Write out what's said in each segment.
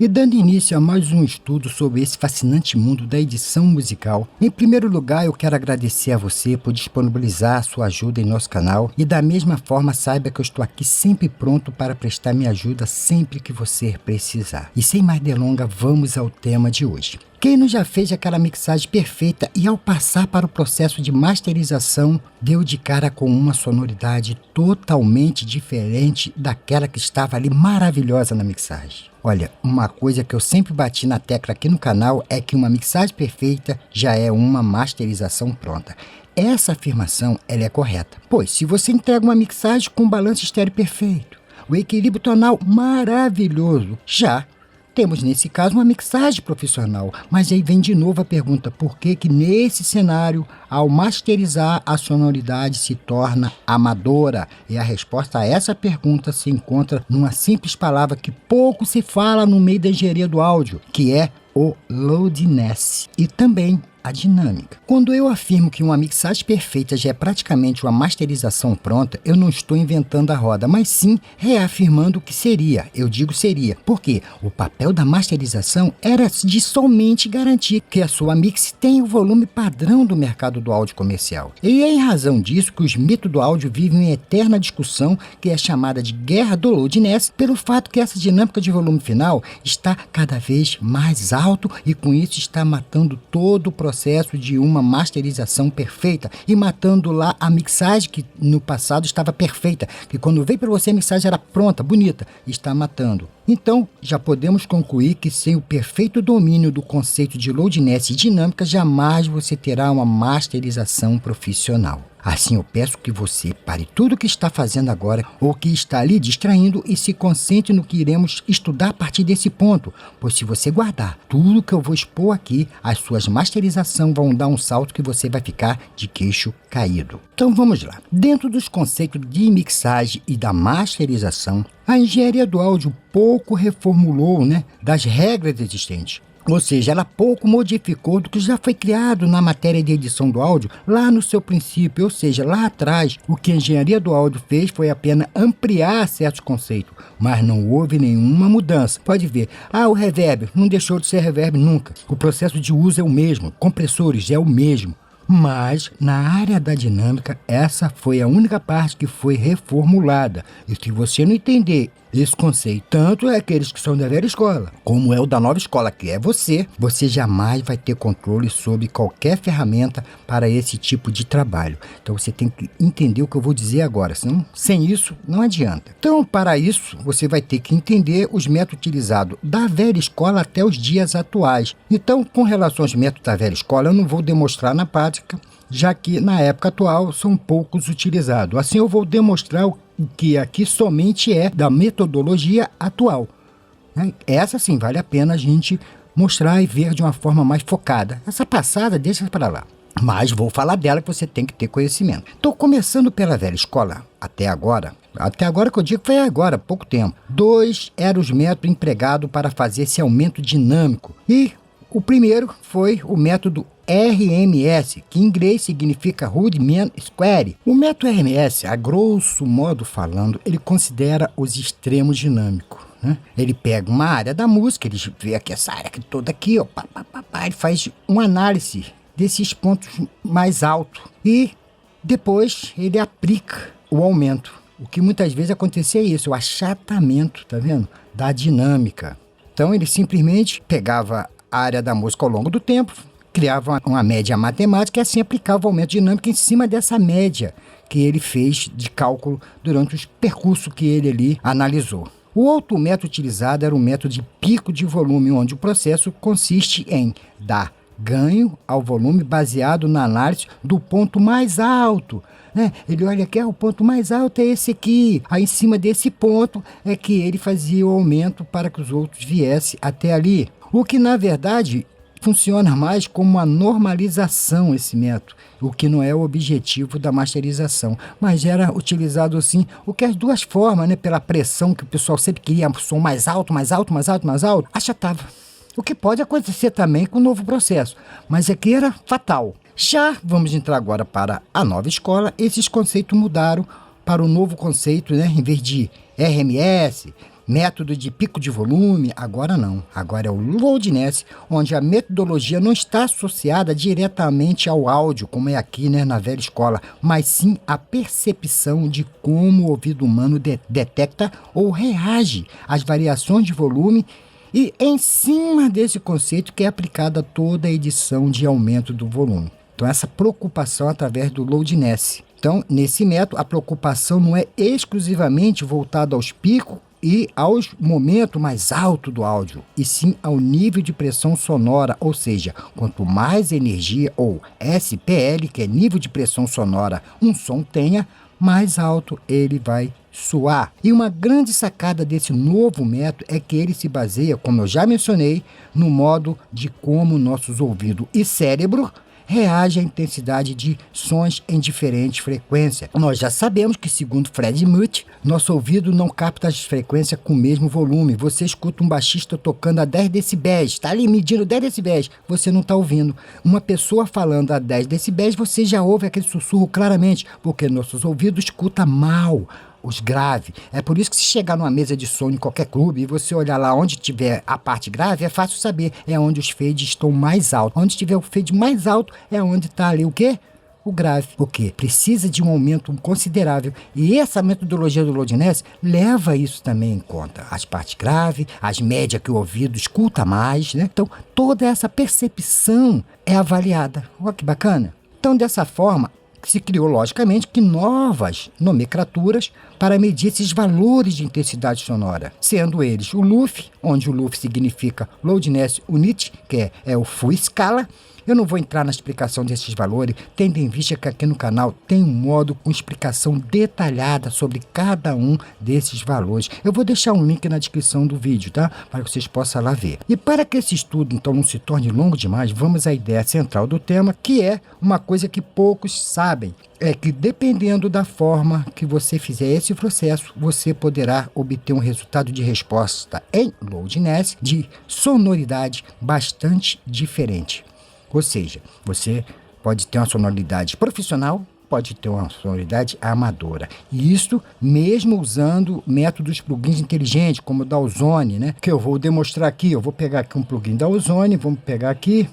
E dando início a mais um estudo sobre esse fascinante mundo da edição musical, em primeiro lugar eu quero agradecer a você por disponibilizar a sua ajuda em nosso canal e da mesma forma saiba que eu estou aqui sempre pronto para prestar minha ajuda sempre que você precisar. E sem mais delongas, vamos ao tema de hoje. Quem não já fez aquela mixagem perfeita e ao passar para o processo de masterização, deu de cara com uma sonoridade totalmente diferente daquela que estava ali maravilhosa na mixagem? Olha, uma coisa que eu sempre bati na tecla aqui no canal é que uma mixagem perfeita já é uma masterização pronta. Essa afirmação ela é correta, pois se você entrega uma mixagem com um balanço estéreo perfeito, o equilíbrio tonal maravilhoso, já temos nesse caso uma mixagem profissional. Mas aí vem de novo a pergunta, por que que nesse cenário, ao masterizar, a sonoridade se torna amadora? E a resposta a essa pergunta se encontra numa simples palavra que pouco se fala no meio da engenharia do áudio, que é o loudness e também a dinâmica. Quando eu afirmo que uma mixagem perfeita já é praticamente uma masterização pronta, eu não estou inventando a roda, mas sim reafirmando o que seria. Eu digo seria, porque o papel da masterização era de somente garantir que a sua mix tenha o volume padrão do mercado do áudio comercial. E é em razão disso que os mitos do áudio vivem em eterna discussão, que é chamada de guerra do loudness, pelo fato que essa dinâmica de volume final está cada vez mais alto e com isso está matando todo o processo de uma masterização perfeita e matando lá a mixagem que no passado estava perfeita, que quando veio para você a mixagem era pronta, bonita, está matando. Então, já podemos concluir que sem o perfeito domínio do conceito de loudness e dinâmica, jamais você terá uma masterização profissional. Assim, eu peço que você pare tudo o que está fazendo agora ou que está ali distraindo e se concentre no que iremos estudar a partir desse ponto, pois se você guardar tudo que eu vou expor aqui, as suas masterizações vão dar um salto que você vai ficar de queixo caído. Então vamos lá. Dentro dos conceitos de mixagem e da masterização, a engenharia do áudio pouco reformulou, das regras existentes. Ou seja, ela pouco modificou do que já foi criado na matéria de edição do áudio lá no seu princípio. Ou seja, lá atrás, o que a engenharia do áudio fez foi apenas ampliar certos conceitos, mas não houve nenhuma mudança. Pode ver, o reverb não deixou de ser reverb nunca. O processo de uso é o mesmo, compressores é o mesmo. Mas, na área da dinâmica, essa foi a única parte que foi reformulada. E se você não entender esse conceito, tanto é aqueles que são da velha escola, como é o da nova escola, que é você jamais vai ter controle sobre qualquer ferramenta para esse tipo de trabalho. Então você tem que entender o que eu vou dizer agora, senão sem isso não adianta. Então, para isso, você vai ter que entender os métodos utilizados da velha escola até os dias atuais. Então, com relação aos métodos da velha escola, eu não vou demonstrar na prática, já que na época atual são poucos utilizados. Assim eu vou demonstrar o que aqui somente é da metodologia atual. Essa sim vale a pena a gente mostrar e ver de uma forma mais focada. Essa passada deixa para lá. Mas vou falar dela que você tem que ter conhecimento. Estou começando pela velha escola. Até agora que eu digo foi agora, há pouco tempo. 2 eram os métodos empregados para fazer esse aumento dinâmico. E o primeiro foi o método RMS, que em inglês significa Rudiment Square. O método RMS, a grosso modo falando, ele considera os extremos dinâmicos. Ele pega uma área da música, ele vê aqui essa área toda aqui, ele faz uma análise desses pontos mais altos e depois ele aplica o aumento. O que muitas vezes acontecia é isso, o achatamento, tá vendo? Da dinâmica. Então ele simplesmente pegava a área da música ao longo do tempo, criava uma média matemática e assim aplicava o aumento dinâmico em cima dessa média que ele fez de cálculo durante os percursos que ele ali analisou. O outro método utilizado era o método de pico de volume, onde o processo consiste em dar ganho ao volume baseado na análise do ponto mais alto. Ele olha aqui, o ponto mais alto é esse aqui. Aí em cima desse ponto é que ele fazia o aumento para que os outros viessem até ali. O que na verdade funciona mais como uma normalização esse método, o que não é o objetivo da masterização, mas era utilizado assim, o que as duas formas, pela pressão que o pessoal sempre queria, som mais alto, achatava. O que pode acontecer também com o novo processo, mas aqui era fatal. Já vamos entrar agora para a nova escola, esses conceitos mudaram para o novo conceito, em vez de RMS, método de pico de volume, agora não. Agora é o Loudness, onde a metodologia não está associada diretamente ao áudio, como é aqui, né, na velha escola, mas sim à percepção de como o ouvido humano detecta ou reage às variações de volume, e em cima desse conceito que é aplicada toda a edição de aumento do volume. Então, essa preocupação através do Loudness. Então, nesse método, a preocupação não é exclusivamente voltada aos picos e aos momentos mais altos do áudio, e sim ao nível de pressão sonora, ou seja, quanto mais energia, ou SPL, que é nível de pressão sonora, um som tenha, mais alto ele vai soar. E uma grande sacada desse novo método é que ele se baseia, como eu já mencionei, no modo de como nossos ouvidos e cérebro reage à intensidade de sons em diferentes frequências. Nós já sabemos que, segundo Fred Muth, nosso ouvido não capta as frequências com o mesmo volume. Você escuta um baixista tocando a 10 decibéis, está ali medindo 10 decibéis, você não está ouvindo. Uma pessoa falando a 10 decibéis, você já ouve aquele sussurro claramente, porque nossos ouvidos escutam mal os graves. É por isso que se chegar numa mesa de som em qualquer clube e você olhar lá onde tiver a parte grave, é fácil saber, é onde os fades estão mais altos. Onde tiver o fade mais alto é onde está ali o quê? O grave. O quê? Precisa de um aumento considerável. E essa metodologia do Loudness leva isso também em conta. As partes graves, as médias que o ouvido escuta mais, né? Então, toda essa percepção é avaliada. Olha que bacana. Então, dessa forma, se criou, logicamente, que novas nomenclaturas para medir esses valores de intensidade sonora, sendo eles o LUF, onde o LUF significa Loudness Unit, que é o Full Scala. Eu não vou entrar na explicação desses valores, tendo em vista que aqui no canal tem um modo com explicação detalhada sobre cada um desses valores. Eu vou deixar um link na descrição do vídeo, tá? Para que vocês possam lá ver. E para que esse estudo, então, não se torne longo demais, vamos à ideia central do tema, que é uma coisa que poucos sabem. É que dependendo da forma que você fizer esse processo, você poderá obter um resultado de resposta em Loudness de sonoridade bastante diferente. Ou seja, você pode ter uma sonoridade profissional, pode ter uma sonoridade amadora. E isso mesmo usando métodos plugins inteligentes, como o da Ozone, né? Que eu vou demonstrar aqui. Eu vou pegar aqui um plugin da Ozone, vou pegar aqui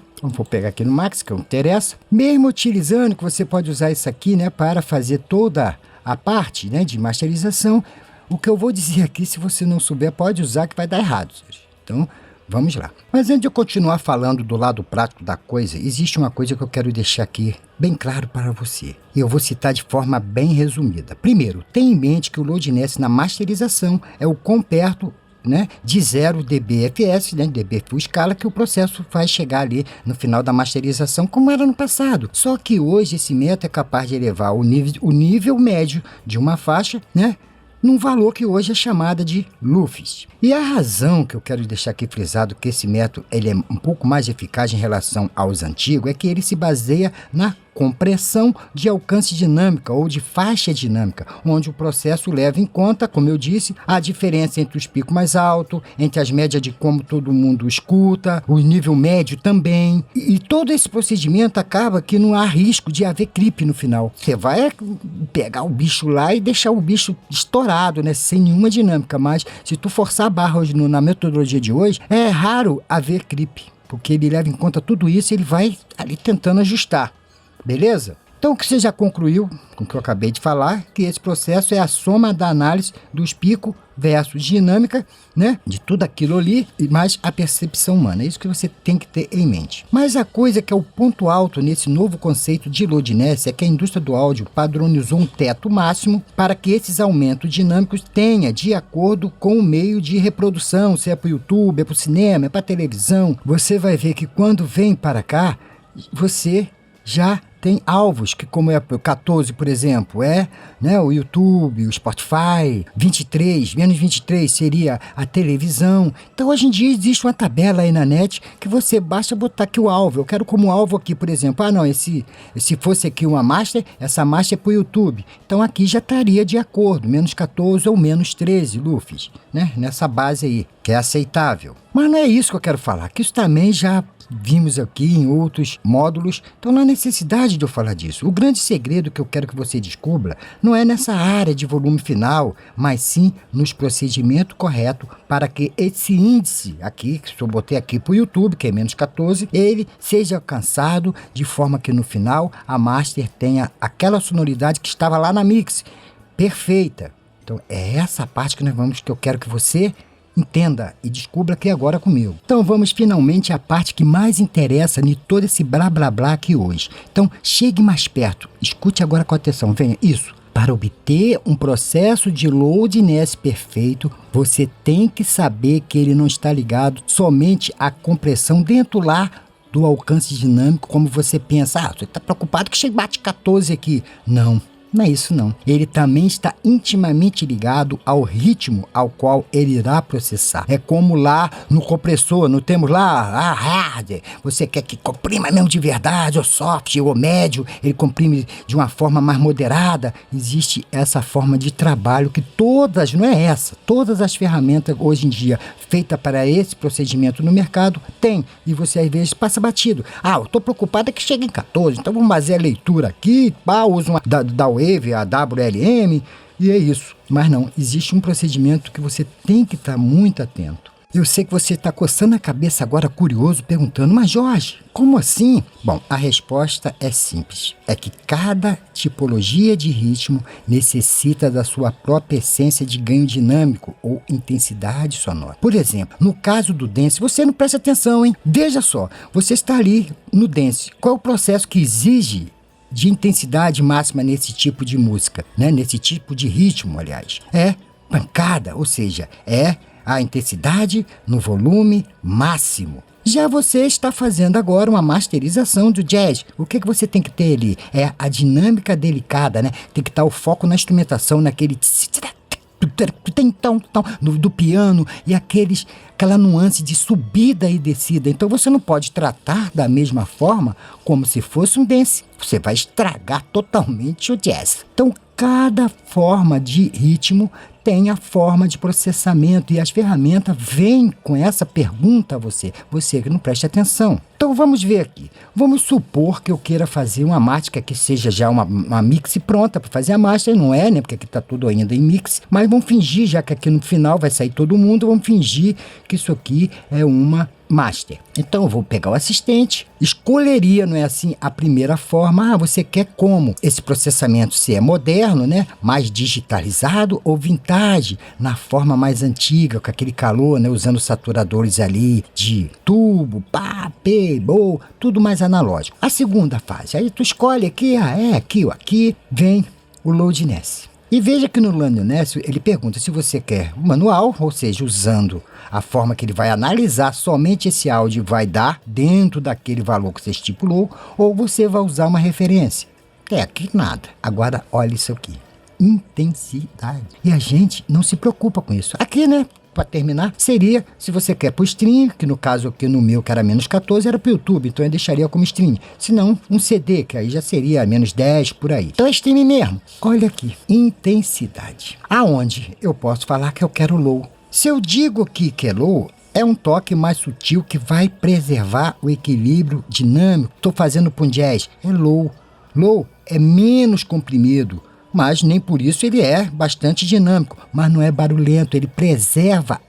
no Max, que não interessa. Mesmo utilizando, que você pode usar isso aqui, né, para fazer toda a parte, né, de masterização. O que eu vou dizer aqui, se você não souber, pode usar que vai dar errado. Então, vamos lá. Mas antes de eu continuar falando do lado prático da coisa, existe uma coisa que eu quero deixar aqui bem claro para você. E eu vou citar de forma bem resumida. Primeiro, tenha em mente que o Loudness na masterização é o quão perto, né, de 0 dBFS, né, dB full scala, que o processo vai chegar ali no final da masterização, como era no passado. Só que hoje esse método é capaz de elevar o nível médio de uma faixa, né, num valor que hoje é chamada de LUFS. E a razão que eu quero deixar aqui frisado que esse método ele é um pouco mais eficaz em relação aos antigos é que ele se baseia na compressão de alcance dinâmica ou de faixa dinâmica, onde o processo leva em conta, como eu disse, a diferença entre os picos mais altos, entre as médias de como todo mundo escuta, o nível médio também. E todo esse procedimento acaba que não há risco de haver clipe no final. Você vai pegar o bicho lá e deixar o bicho estourado, né, sem nenhuma dinâmica, mas se tu forçar a barra hoje, na metodologia de hoje, é raro haver clipe, porque ele leva em conta tudo isso e ele vai ali tentando ajustar. Beleza? Então, o que você já concluiu com o que eu acabei de falar, que esse processo é a soma da análise dos picos versus dinâmica, né, de tudo aquilo ali, e mais a percepção humana. É isso que você tem que ter em mente. Mas a coisa que é o ponto alto nesse novo conceito de Loudness é que a indústria do áudio padronizou um teto máximo para que esses aumentos dinâmicos tenham de acordo com o meio de reprodução, se é para o YouTube, é para o cinema, é para a televisão. Você vai ver que quando vem para cá, você já tem alvos, que como é o 14, por exemplo, né, o YouTube, o Spotify, 23, menos 23 seria a televisão. Então, hoje em dia, existe uma tabela aí na net que você basta botar aqui o alvo. Eu quero como alvo aqui, por exemplo, não, se fosse aqui uma master, essa master é para o YouTube. Então, aqui já estaria de acordo, menos 14 ou menos 13 LUFS, né, nessa base aí, que é aceitável. Mas não é isso que eu quero falar, que isso também já vimos aqui em outros módulos, então não há necessidade de eu falar disso. O grande segredo que eu quero que você descubra não é nessa área de volume final, mas sim nos procedimentos corretos para que esse índice aqui, que eu botei aqui para o YouTube, que é menos 14, ele seja alcançado de forma que no final a master tenha aquela sonoridade que estava lá na mix, perfeita. Então é essa parte que eu quero que você entenda e descubra aqui agora comigo. Então vamos finalmente à parte que mais interessa em todo esse blá blá blá aqui hoje. Então chegue mais perto, escute agora com atenção, venha, isso. Para obter um processo de loadness perfeito, você tem que saber que ele não está ligado somente à compressão dentro lá do alcance dinâmico, como você pensa, você está preocupado que bate 14 aqui. Não é isso não. Ele também está intimamente ligado ao ritmo ao qual ele irá processar. É como lá no compressor, não temos lá hard, você quer que comprima mesmo de verdade, ou soft, ou médio, ele comprime de uma forma mais moderada. Existe essa forma de trabalho que todas as ferramentas hoje em dia feitas para esse procedimento no mercado tem, e você às vezes passa batido. Eu estou preocupado que chegue em 14, então vamos fazer a leitura aqui, usa uma da Wave, a WLM, e é isso. Mas não, existe um procedimento que você tem que estar muito atento. Eu sei que você está coçando a cabeça agora, curioso, perguntando, mas Jorge, como assim? Bom, a resposta é simples. É que cada tipologia de ritmo necessita da sua própria essência de ganho dinâmico ou intensidade sonora. Por exemplo, no caso do dance, você não presta atenção, hein? Veja só, você está ali no dance. Qual é o processo que exige de intensidade máxima nesse tipo de música, né? Nesse tipo de ritmo, aliás? É pancada, ou seja, é a intensidade no volume máximo. Já você está fazendo agora uma masterização do jazz. O que você tem que ter ali? É a dinâmica delicada, né? Tem que estar o foco na instrumentação, naquele do piano e aquela nuance de subida e descida. Então você não pode tratar da mesma forma como se fosse um dance. Você vai estragar totalmente o jazz. Então cada forma de ritmo tem a forma de processamento e as ferramentas vêm com essa pergunta a você. Você que não presta atenção. Então vamos ver aqui. Vamos supor que eu queira fazer uma mágica que seja já uma mix pronta para fazer a master. Não é, né? Porque aqui está tudo ainda em mix. Mas vamos fingir, já que aqui no final vai sair todo mundo, vamos fingir que isso aqui é uma master. Então eu vou pegar o assistente, escolheria, não é assim, a primeira forma. Você quer como? Esse processamento se é moderno, né? Mais digitalizado ou vintage, na forma mais antiga, com aquele calor, né? Usando saturadores ali de tubo, tudo mais analógico. A segunda fase, aí tu escolhe aqui, aqui ou aqui, vem o loadness. E veja que no loadness ele pergunta se você quer manual, ou seja, usando a forma que ele vai analisar somente esse áudio e vai dar dentro daquele valor que você estipulou, ou você vai usar uma referência. Aqui nada. Agora olha isso aqui. Intensidade. E a gente não se preocupa com isso. Aqui, né? Para terminar, seria, se você quer para o stream, que no caso aqui no meu, que era menos 14, era para o YouTube, então eu deixaria como stream. Se não, um CD, que aí já seria menos 10, por aí. Então é stream mesmo. Olha aqui, intensidade. Aonde eu posso falar que eu quero low. Se eu digo aqui que é low, é um toque mais sutil que vai preservar o equilíbrio dinâmico. Estou fazendo para um jazz, é low. Low é menos comprimido, mas nem por isso ele é bastante dinâmico, mas não é barulhento, ele preserva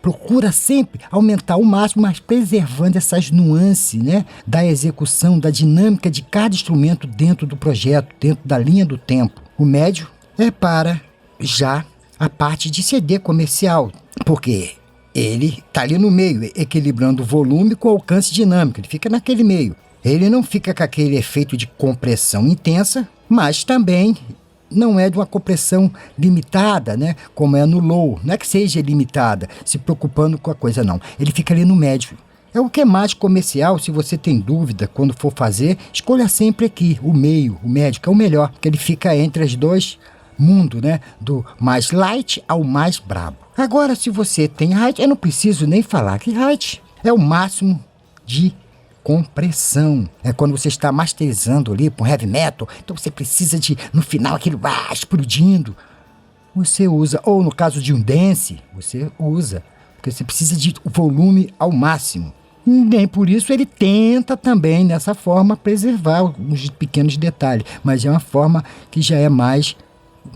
procura sempre aumentar ao máximo, mas preservando essas nuances, né, da execução, da dinâmica de cada instrumento dentro do projeto, dentro da linha do tempo. O médio é para já a parte de CD comercial, porque ele está ali no meio, equilibrando o volume com o alcance dinâmico, ele fica naquele meio. Ele não fica com aquele efeito de compressão intensa, mas também não é de uma compressão limitada, né? Como é no low. Não é que seja limitada, se preocupando com a coisa, não. Ele fica ali no médio. É o que é mais comercial. Se você tem dúvida quando for fazer, escolha sempre aqui, o meio, o médio, que é o melhor, porque ele fica entre os dois mundos, né? Do mais light ao mais brabo. Agora, se você tem height, eu não preciso nem falar que height é o máximo de compressão. É quando você está masterizando ali para um heavy metal, então você precisa de, no final, aquilo explodindo. Você usa, ou no caso de um dance, você usa, porque você precisa de volume ao máximo. Nem por isso ele tenta também, nessa forma, preservar os pequenos detalhes, mas é uma forma que já é mais,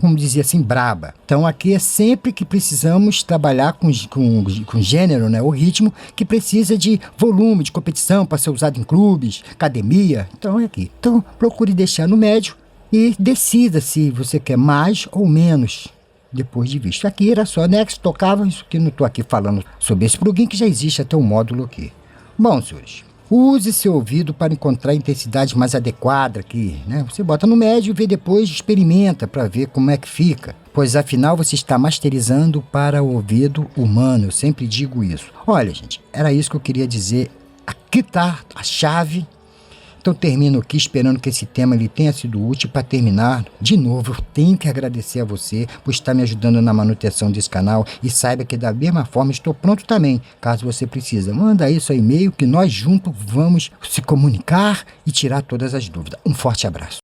como dizer assim, braba. Então aqui é sempre que precisamos trabalhar com gênero, né? O ritmo que precisa de volume, de competição para ser usado em clubes, academia. Então é aqui. Então procure deixar no médio e decida se você quer mais ou menos depois de visto. Aqui era só Next, tocava, isso que não estou aqui falando sobre esse plugin que já existe até um módulo aqui. Bom, senhores, use seu ouvido para encontrar a intensidade mais adequada aqui, né? Você bota no médio e vê depois, experimenta para ver como é que fica. Pois afinal você está masterizando para o ouvido humano, eu sempre digo isso. Olha, gente, era isso que eu queria dizer. Aqui tá a chave. Então termino aqui esperando que esse tema ele tenha sido útil. Para terminar, de novo, eu tenho que agradecer a você por estar me ajudando na manutenção desse canal e saiba que da mesma forma estou pronto também, caso você precise. Manda aí seu e-mail que nós juntos vamos se comunicar e tirar todas as dúvidas. Um forte abraço.